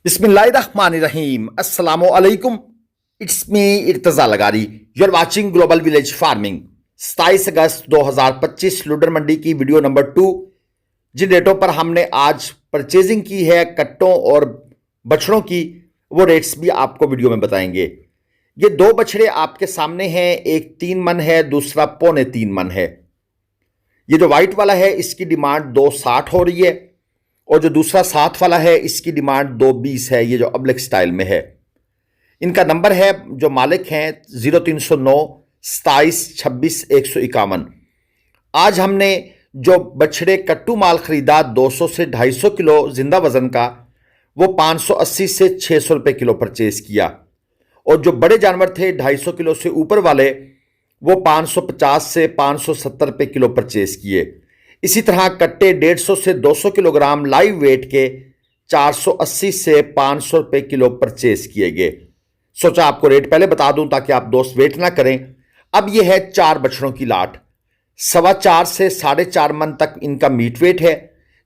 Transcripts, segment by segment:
बिस्मिल्लाहिर्रहमानिर्रहीम अस्सलामु अलैकुम। It's me Irtaza Lagari. You are watching global village farming. 27 अगस्त 2025 लुडर मंडी की वीडियो नंबर 2। जिन रेटों पर हमने आज परचेजिंग की है कट्टों और बछड़ों की, वो रेट्स भी आपको वीडियो में बताएंगे। ये दो बछड़े आपके सामने हैं, एक 3 मन है, दूसरा 3.25 मन है। ये जो व्हाइट वाला है इसकी डिमांड 260 हो रही है और जो दूसरा साथ वाला है इसकी डिमांड 220 है। ये जो अब्लिक स्टाइल में है, इनका नंबर है जो मालिक हैं 0309 27 26 151। आज हमने जो बछड़े कट्टू माल खरीदा 200 से 250 किलो जिंदा वजन का, वो 580 से 600 रुपये किलो परचेज किया। और जो बड़े जानवर थे 250 किलो से ऊपर वाले, वो 550 से 570 रुपये किलो परचेज किए। इसी तरह कट्टे 150 से 200 किलोग्राम लाइव वेट के 480 से 500 रुपये किलो परचेज किए गए। सोचा आपको रेट पहले बता दूं ताकि आप दोस्त वेट ना करें। अब यह है 4 बछड़ों की लाट। 4.25 से 4.5 मन तक इनका मीट वेट है।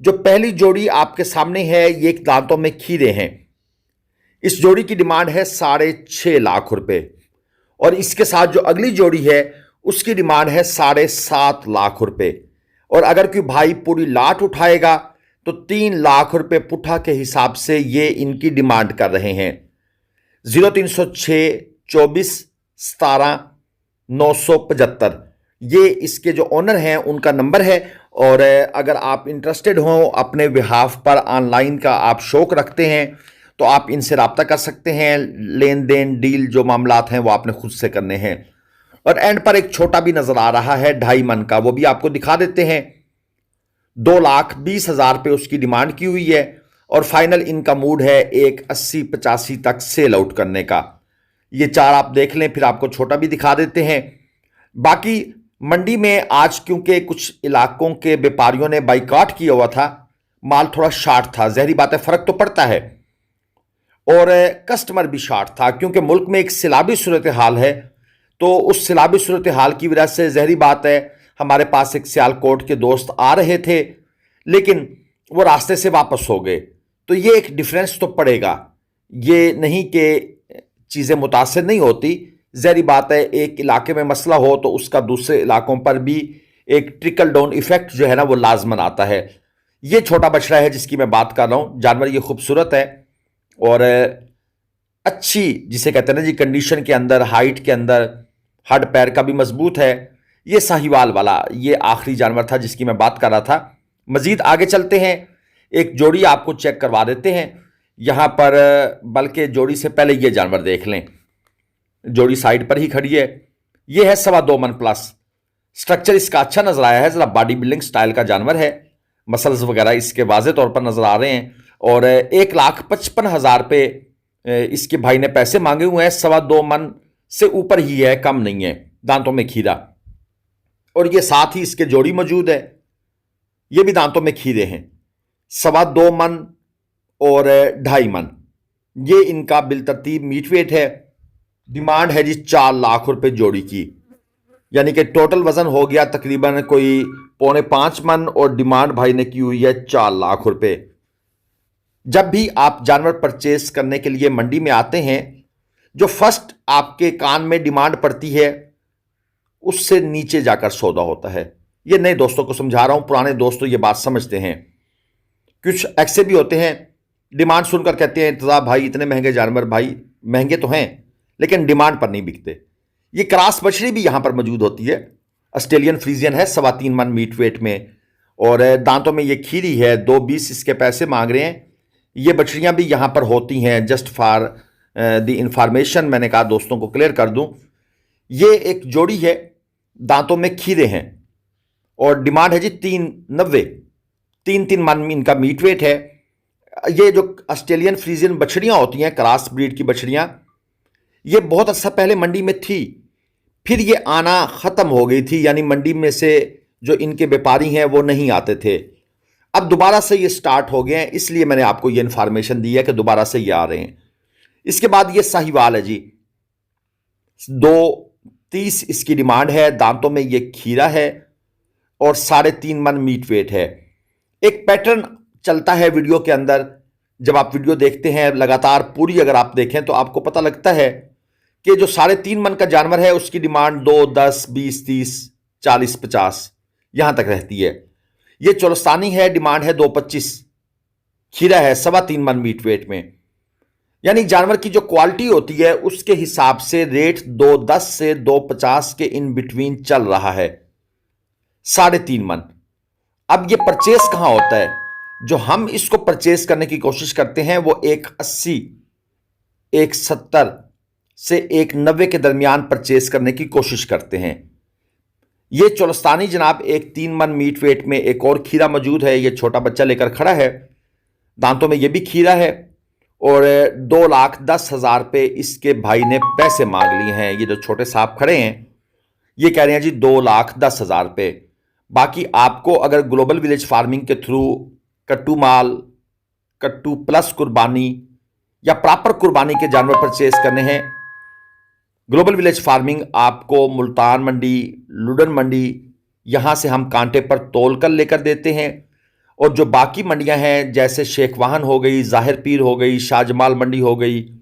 जो पहली जोड़ी आपके सामने है ये एक दांतों में खीरे हैं। इस जोड़ी की डिमांड है 6.5 लाख रुपए और इसके साथ जो अगली जोड़ी है उसकी डिमांड है 7.5 लाख रुपए। और अगर कोई भाई पूरी लाट उठाएगा तो 3 लाख रुपए पुठा के हिसाब से ये इनकी डिमांड कर रहे हैं। 0306 24 17 975 ये इसके जो ओनर हैं उनका नंबर है। और अगर आप इंटरेस्टेड हो, अपने बिहाफ पर ऑनलाइन का आप शौक रखते हैं, तो आप इनसे रब्ता कर सकते हैं। लेन देन डील जो मामलात हैं वो आपने खुद से करने हैं। और एंड पर एक छोटा भी नजर आ रहा है 2.5 मन का, वो भी आपको दिखा देते हैं। 2,20,000 रुपये उसकी डिमांड की हुई है और फाइनल इनका मूड है एक 80-85 तक सेल आउट करने का। ये 4 आप देख लें, फिर आपको छोटा भी दिखा देते हैं। बाकी मंडी में आज क्योंकि कुछ इलाकों के व्यापारियों ने बाइकआउट किया हुआ था, माल थोड़ा शार्ट था। जहरी बात है, फर्क तो पड़ता है। और कस्टमर भी शार्ट था क्योंकि मुल्क में एक सैलाबी सूरत हाल है। तो उस सैलाबी सूरत हाल की वजह से जहरी बात है, हमारे पास एक सियालकोट के दोस्त आ रहे थे लेकिन वो रास्ते से वापस हो गए। तो ये एक डिफरेंस तो पड़ेगा। ये नहीं कि चीज़ें मुतासिर नहीं होती। जहरी बात है, एक इलाके में मसला हो तो उसका दूसरे इलाकों पर भी एक ट्रिकल डाउन इफेक्ट जो है ना वो लाजमन आता है। ये छोटा बछड़ा है जिसकी मैं बात कर रहा हूँ। जानवर ये खूबसूरत है और अच्छी, जिसे कहते हैं ना जी, कंडीशन के अंदर, हाइट के अंदर, हड्ड पैर का भी मजबूत है। ये साहिवाल वाला ये आखिरी जानवर था जिसकी मैं बात कर रहा था। मजीद आगे चलते हैं, एक जोड़ी आपको चेक करवा देते हैं यहां पर। बल्कि जोड़ी से पहले ये जानवर देख लें। जोड़ी साइड पर ही खड़ी है। ये है 2.25 मन प्लस। स्ट्रक्चर इसका अच्छा नजर आया है, जरा बॉडी बिल्डिंग स्टाइल का जानवर है। मसल्स वगैरह इसके वाजे तौर पर नजर आ रहे हैं। और 1,55,000 रुपये इसके भाई ने पैसे मांगे हुए हैं। 2.25 मन से ऊपर ही है, कम नहीं है। दांतों में खीरा। और ये साथ ही इसके जोड़ी मौजूद है, ये भी दांतों में खीरे हैं। 2.25 मन और 2.5 मन ये इनका बिलतरतीब मीट वेट है। डिमांड है जी 4 लाख रुपए जोड़ी की, यानी कि टोटल वजन हो गया तकरीबन कोई 4.25 मन और डिमांड भाई ने की हुई है 4 लाख रुपए। जब भी आप जानवर परचेज करने के लिए मंडी में आते हैं, जो फर्स्ट आपके कान में डिमांड पड़ती है उससे नीचे जाकर सौदा होता है। ये नए दोस्तों को समझा रहा हूं, पुराने दोस्तों ये बात समझते हैं। कुछ ऐसे भी होते हैं डिमांड सुनकर कहते हैं इंतज़ार भाई इतने महंगे जानवर, भाई महंगे तो हैं लेकिन डिमांड पर नहीं बिकते। ये क्रॉस बछड़ी भी यहां पर मौजूद होती है। ऑस्ट्रेलियन फ्रीजियन है 3.25 मन मीट वेट में और दांतों में ये खीरी है। 2.20 इसके पैसे मांग रहे हैं। ये बछड़ियां भी यहां पर होती हैं। जस्ट फॉर द इंफॉर्मेशन मैंने कहा दोस्तों को क्लियर कर दूं। ये एक जोड़ी है, दांतों में खीरे हैं और डिमांड है जी 390। 3 मन में इनका मीट वेट है। ये जो ऑस्ट्रेलियन फ्रीजियन बछड़ियां होती हैं, क्रॉस ब्रीड की बछड़ियां, ये बहुत अच्छा पहले मंडी में थी, फिर ये आना ख़त्म हो गई थी। यानी मंडी में से जो इनके व्यापारी हैं वो नहीं आते थे। अब दोबारा से ये स्टार्ट हो गए हैं, इसलिए मैंने आपको ये इन्फॉर्मेशन दी है कि दोबारा से ये आ रहे हैं। इसके बाद ये साहिवाल है जी। 2.30 इसकी डिमांड है। दांतों में ये खीरा है और 3.5 मन मीट वेट है। एक पैटर्न चलता है वीडियो के अंदर, जब आप वीडियो देखते हैं लगातार पूरी अगर आप देखें तो आपको पता लगता है कि जो 3.5 मन का जानवर है उसकी डिमांड 2, 10, 20, 30, 40, 50 यहां तक रहती है। ये चोलस्तानी है, डिमांड है 2.25। खीरा है 3.25 मन मीट वेट में। यानी जानवर की जो क्वालिटी होती है उसके हिसाब से रेट 2.10 से 2.50 के इन बिटवीन चल रहा है। 3.5 मन। अब ये परचेस कहां होता है? जो हम इसको परचेस करने की कोशिश करते हैं वो 1.80, 1.70 से 1.90 के दरमियान परचेस करने की कोशिश करते हैं। ये चोलस्तानी जनाब 1.3 मन मीट वेट में। एक और खीरा मौजूद है, ये छोटा बच्चा लेकर खड़ा है, दांतों में ये भी खीरा है और 2,10,000 रुपये इसके भाई ने पैसे मांग लिए हैं। ये जो छोटे साहब खड़े हैं ये कह रहे हैं जी 2,10,000 रुपये। बाकी आपको अगर ग्लोबल विलेज फार्मिंग के थ्रू कट्टू माल, कट्टू प्लस कुर्बानी या प्रॉपर कुर्बानी के जानवर परचेस करने हैं, ग्लोबल विलेज फार्मिंग आपको मुल्तान मंडी, लुडन मंडी, यहां से हम कांटे पर तोल कर लेकर देते हैं। और जो बाकी मंडियां हैं जैसे शेख वाहन हो गई, जाहिर पीर हो गई, शाहजमाल मंडी हो गई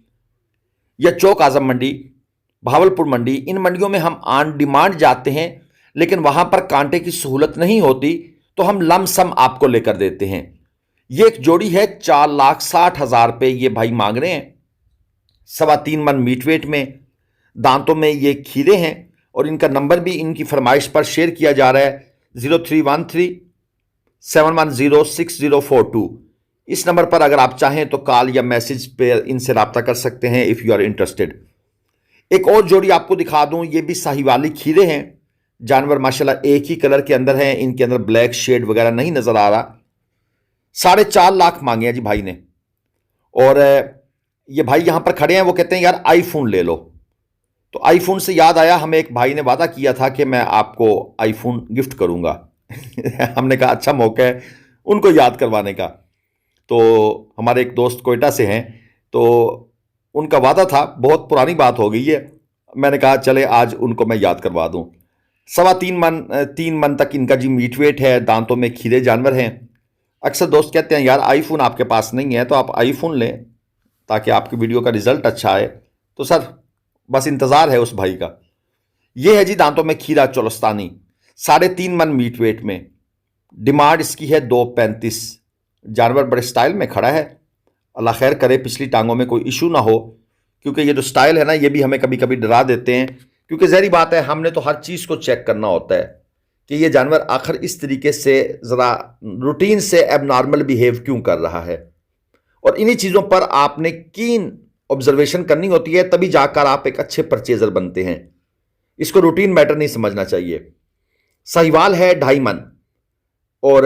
या चौक आजम मंडी, भावलपुर मंडी, इन मंडियों में हम ऑन डिमांड जाते हैं, लेकिन वहां पर कांटे की सहूलत नहीं होती तो हम लमसम आपको लेकर देते हैं। ये एक जोड़ी है 4,60,000 रुपये ये भाई मांग रहे हैं। 3.25 मन मीट वेट में, दांतों में ये खीरे हैं और इनका नंबर भी इनकी फरमाइश पर शेयर किया जा रहा है 0313-710-6042। इस नंबर पर अगर आप चाहें तो कॉल या मैसेज पे इनसे रब्ता कर सकते हैं इफ़ यू आर इंटरेस्टेड। एक और जोड़ी आपको दिखा दूं, ये भी साहिवाली खीरे हैं। जानवर माशाल्लाह एक ही कलर के अंदर हैं, इनके अंदर ब्लैक शेड वगैरह नहीं नजर आ रहा। 4.5 लाख मांगे हैं जी भाई ने। और ये भाई यहां पर खड़े हैं, वो कहते हैं यार आईफोन ले लो। तो आईफोन से याद आया, हमें एक भाई ने वादा किया था कि मैं आपको आईफोन गिफ्ट करूंगा। हमने कहा अच्छा मौका है उनको याद करवाने का। तो हमारे एक दोस्त कोयटा से हैं, तो उनका वादा था, बहुत पुरानी बात हो गई है। मैंने कहा चले आज उनको मैं याद करवा दूं। 3 मन तक इनका जी मीट वेट है, दांतों में खीरे जानवर हैं। अक्सर दोस्त कहते हैं यार आईफोन आपके पास नहीं है तो आप आईफोन लें ताकि आपकी वीडियो का रिजल्ट अच्छा आए। तो सर बस इंतज़ार है उस भाई का। ये है जी दांतों में खीरा चोलस्तानी 3.5 मन मीट वेट में। डिमांड इसकी है 2.35। जानवर बड़े स्टाइल में खड़ा है, अल्लाह खैर करे पिछली टांगों में कोई इशू ना हो, क्योंकि ये जो स्टाइल है ना ये भी हमें कभी कभी डरा देते हैं। क्योंकि जहरी बात है, हमने तो हर चीज़ को चेक करना होता है कि ये जानवर आखिर इस तरीके से ज़रा रूटीन से एबनॉर्मल बिहेव क्यों कर रहा है। और इन्हीं चीज़ों पर आपने कीन ऑब्जर्वेशन करनी होती है, तभी जाकर आप एक अच्छे परचेजर बनते हैं। इसको रूटीन मैटर नहीं समझना चाहिए। साहिवाल है 2.5 मन और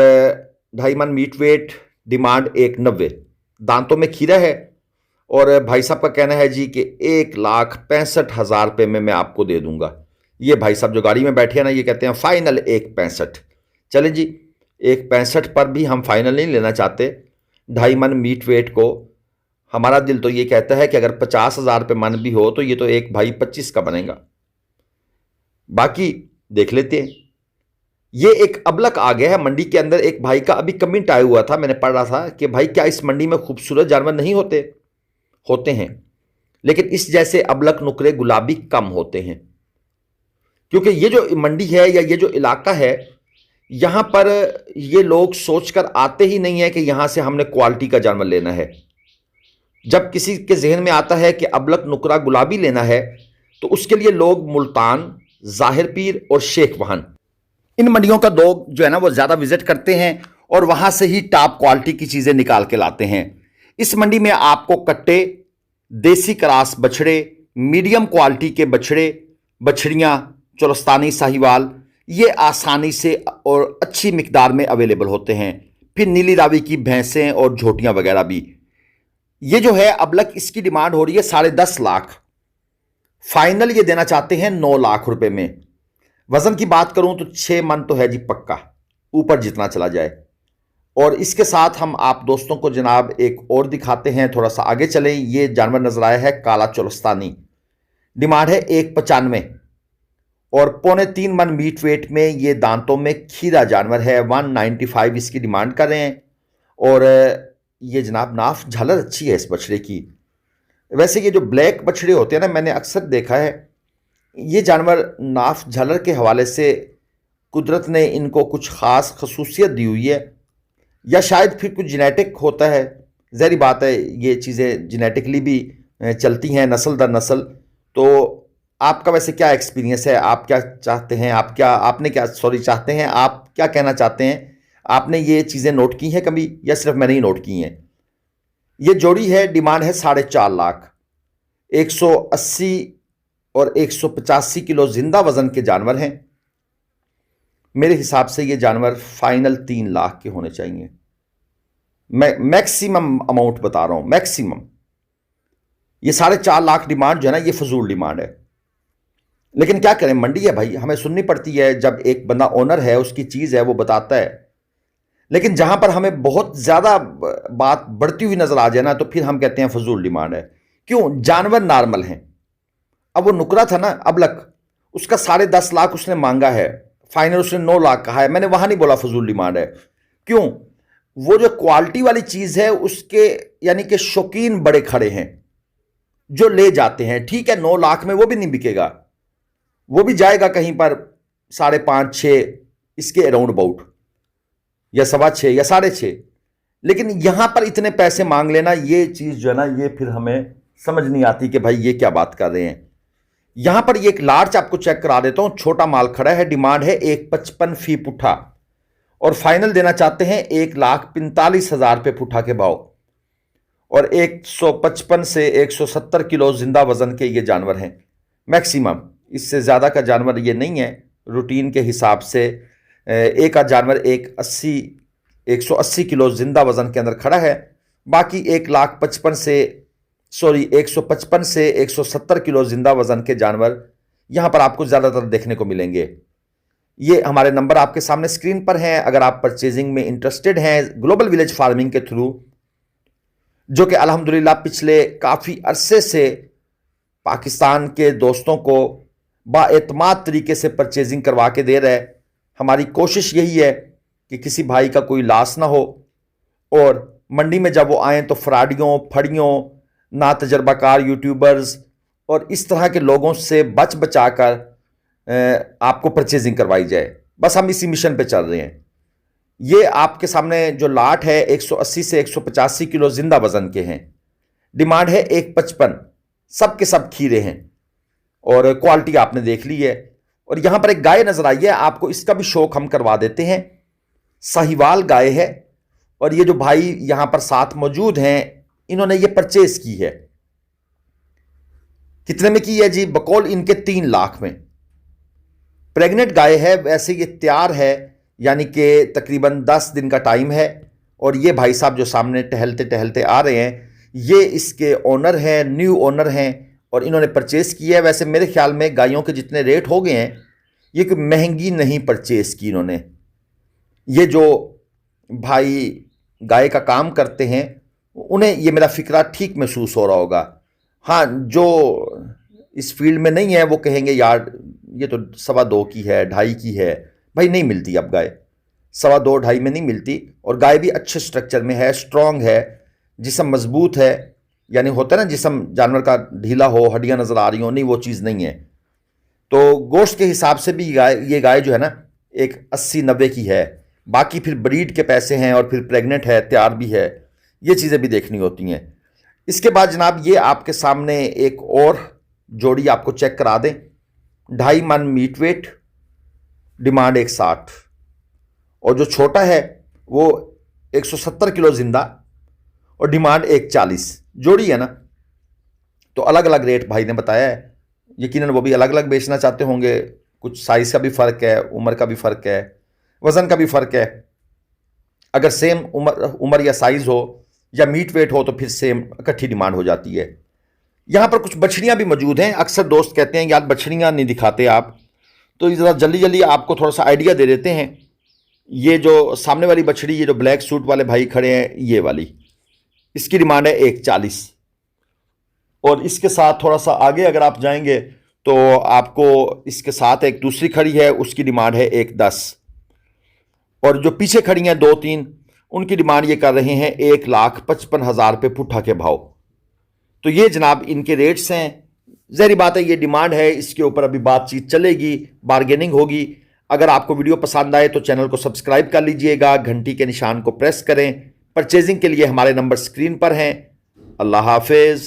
2.5 मन मीट वेट, डिमांड 1.90। दांतों में खीरा है और भाई साहब का कहना है जी कि 1,65,000 रुपये में मैं आपको दे दूंगा। ये भाई साहब जो गाड़ी में बैठे हैं ना, ये कहते हैं फाइनल 1.65। चले जी 1.65 पर भी हम फाइनल नहीं लेना चाहते। 2.5 मन मीट वेट को हमारा दिल तो ये कहता है कि अगर 50,000 रुपये मन भी हो तो ये तो एक भाई 25 का बनेगा। बाकी देख लेते हैं। ये एक अबलक आ गया है मंडी के अंदर। एक भाई का अभी कमेंट आया हुआ था, मैंने पढ़ रहा था कि भाई क्या इस मंडी में खूबसूरत जानवर नहीं होते? होते हैं, लेकिन इस जैसे अबलक नुकरे गुलाबी कम होते हैं। क्योंकि ये जो मंडी है या ये जो इलाका है, यहां पर ये लोग सोचकर आते ही नहीं है कि यहां से हमने क्वालिटी का जानवर लेना है। जब किसी के जहन में आता है कि अबलक नुकरा गुलाबी लेना है तो उसके लिए लोग मुल्तान, जाहिर पीर और शेख वाहन, इन मंडियों का लोग जो है ना वो ज़्यादा विजिट करते हैं और वहाँ से ही टॉप क्वालिटी की चीज़ें निकाल के लाते हैं। इस मंडी में आपको कट्टे, देसी क्रॉस बछड़े, मीडियम क्वालिटी के बछड़े, बछड़ियाँ, चोलस्तानी, साहिवाल, ये आसानी से और अच्छी मिकदार में अवेलेबल होते हैं। फिर नीली रावी की भैंसें और झोटियाँ वगैरह भी। ये जो है अबलक, इसकी डिमांड हो रही है 10.5 लाख। फाइनल ये देना चाहते हैं 9 लाख रुपए में। वजन की बात करूं तो 6 मन तो है जी पक्का, ऊपर जितना चला जाए। और इसके साथ हम आप दोस्तों को जनाब एक और दिखाते हैं, थोड़ा सा आगे चलें। ये जानवर नजर आया है काला चोलस्तानी, डिमांड है 1.95 और 3.25 मन मीट वेट में। ये दांतों में खीरा जानवर है, 195 इसकी डिमांड कर रहे हैं। और ये जनाब नाफ झालर अच्छी है इस बछड़े की। वैसे ये जो ब्लैक बछड़े होते हैं ना, मैंने अक्सर देखा है ये जानवर नाफ झालर के हवाले से कुदरत ने इनको कुछ ख़ास खसूसियत दी हुई है, या शायद फिर कुछ जेनेटिक होता है। ज़ाहिर बात है ये चीज़ें जेनेटिकली भी चलती हैं नस्ल दर नस्ल। तो आपका वैसे क्या एक्सपीरियंस है, आप क्या चाहते हैं, चाहते हैं, आप क्या कहना चाहते हैं? आपने ये चीज़ें नोट की हैं कभी, या सिर्फ मैंने ही नोट की हैं? ये जोड़ी है, डिमांड है 4.5 लाख। 180 और 185 किलो जिंदा वजन के जानवर हैं। मेरे हिसाब से ये जानवर फाइनल 3 लाख के होने चाहिए। मैं मैक्सिमम अमाउंट बता रहा हूं, मैक्सिमम। ये 4.5 लाख डिमांड जो है ना, ये फजूल डिमांड है। लेकिन क्या करें, मंडी है भाई, हमें सुननी पड़ती है। जब एक बंदा ओनर है, उसकी चीज है, वो बताता है। लेकिन जहां पर हमें बहुत ज्यादा बात बढ़ती हुई नजर आ जाए ना, तो फिर हम कहते हैं फजूल डिमांड है। क्यों? जानवर नॉर्मल हैं। अब वो नुकरा था ना अबलक, उसका 10.5 लाख उसने मांगा है, फाइनल उसने 9 लाख कहा है। मैंने वहां नहीं बोला फजूल डिमांड है। क्यों? वो जो क्वालिटी वाली चीज है उसके यानी कि शौकीन बड़े खड़े हैं जो ले जाते हैं। ठीक है, 9 लाख में वो भी नहीं बिकेगा, वो भी जाएगा कहीं पर 5.5 6 इसके अराउंड अबाउट, या 6.25 या 6.5। लेकिन यहां पर इतने पैसे मांग लेना, ये चीज जो है ना, ये फिर हमें समझ नहीं आती कि भाई ये क्या बात कर रहे हैं। यहां पर ये एक लार्ज आपको चेक करा देता हूं, छोटा माल खड़ा है। डिमांड है 1.55 फी पुट्ठा, और फाइनल देना चाहते हैं 1,45,000 रुपये पुट्ठा के भाव। और 155 से 170 किलो जिंदा वजन के ये जानवर हैं मैक्सिमम। इससे ज़्यादा का जानवर ये नहीं है रूटीन के हिसाब से। एक आध जानवर 180 किलो जिंदा वजन के अंदर खड़ा है। बाकी 155 से 170 किलो जिंदा वजन के जानवर यहां पर आपको ज़्यादातर देखने को मिलेंगे। ये हमारे नंबर आपके सामने स्क्रीन पर हैं। अगर आप परचेजिंग में इंटरेस्टेड हैं ग्लोबल विलेज फार्मिंग के थ्रू, जो कि अल्हम्दुलिल्लाह पिछले काफ़ी अरसे से पाकिस्तान के दोस्तों को बाएतमाद तरीके से परचेजिंग करवा के दे रहा है। हमारी कोशिश यही है कि किसी भाई का कोई लॉस ना हो, और मंडी में जब वो आएँ तो फ्राडियों, फड़ियों, ना तजर्बाकार यूट्यूबर्स और इस तरह के लोगों से बच बचा कर आपको परचेजिंग करवाई जाए। बस हम इसी मिशन पे चल रहे हैं। ये आपके सामने जो लाट है 180 से 185 किलो जिंदा वजन के हैं। डिमांड है 1.55। सब के सब खीरे हैं, और क्वालिटी आपने देख ली है। और यहां पर एक गाय नजर आई है, आपको इसका भी शौक हम करवा देते हैं। साहिवाल गाय है, और ये जो भाई यहां पर साथ मौजूद हैं, इन्होंने ये परचेज की है। कितने में की है जी? बकौल इनके 3 लाख में। प्रेग्नेंट गाय है, वैसे ये तैयार है, यानी कि तकरीबन 10 दिन का टाइम है। और ये भाई साहब जो सामने टहलते टहलते आ रहे हैं, ये इसके ओनर हैं, न्यू ओनर हैं, और इन्होंने परचेस किया है। वैसे मेरे ख्याल में गायों के जितने रेट हो गए हैं, ये कोई महंगी नहीं परचेस की इन्होंने। ये जो भाई गाय का काम करते हैं, उन्हें ये मेरा फिक्रा ठीक महसूस हो रहा होगा। हाँ, जो इस फील्ड में नहीं है वो कहेंगे यार ये तो 2.25 की है, 2.5 की है। भाई नहीं मिलती अब गाय, 2.25 2.5 में नहीं मिलती। और गाय भी अच्छे स्ट्रक्चर में है, स्ट्रांग है, जिस्म मजबूत है। यानी होता है ना जिस्म जानवर का ढीला हो, हड्डियां नजर आ रही हो, नहीं वो चीज़ नहीं है। तो गोश्त के हिसाब से भी ये गाय जो है ना, एक 80-90 की है। बाकी फिर ब्रीड के पैसे हैं, और फिर प्रेग्नेंट है, तैयार भी है, ये चीज़ें भी देखनी होती हैं। इसके बाद जनाब ये आपके सामने एक और जोड़ी आपको चेक करा दें। 2.5 मन मीट वेट, डिमांड 160, और जो छोटा है वो 170 किलो जिंदा, और डिमांड 140। जोड़ी है ना, तो अलग अलग रेट भाई ने बताया है। यकीनन वो भी अलग अलग बेचना चाहते होंगे। कुछ साइज का भी फ़र्क है, उम्र का भी फ़र्क है, वज़न का भी फ़र्क है। अगर सेम उम्र या साइज़ हो या मीट वेट हो, तो फिर सेम इकट्ठी डिमांड हो जाती है। यहाँ पर कुछ बछड़ियाँ भी मौजूद हैं। अक्सर दोस्त कहते हैं यार बछड़ियाँ नहीं दिखाते आप, तो ज़रा जल्दी जल्दी आपको थोड़ा सा आइडिया दे देते हैं। ये जो सामने वाली बछड़ी, ये जो ब्लैक सूट वाले भाई खड़े हैं, ये वाली, इसकी डिमांड है 140। और इसके साथ थोड़ा सा आगे अगर आप जाएंगे तो आपको इसके साथ एक दूसरी खड़ी है, उसकी डिमांड है 110। और जो पीछे खड़ी हैं 2-3, उनकी डिमांड ये कर रहे हैं 1,55,000 रुपये पुट्ठा के भाव। तो ये जनाब इनके रेट्स हैं। ज़ाहिर बात है ये डिमांड है, इसके ऊपर अभी बातचीत चलेगी, बार्गेनिंग होगी। अगर आपको वीडियो पसंद आए तो चैनल को सब्सक्राइब कर लीजिएगा, घंटी के निशान को प्रेस करें। परचेजिंग के लिए हमारे नंबर स्क्रीन पर हैं। अल्लाह हाफिज़।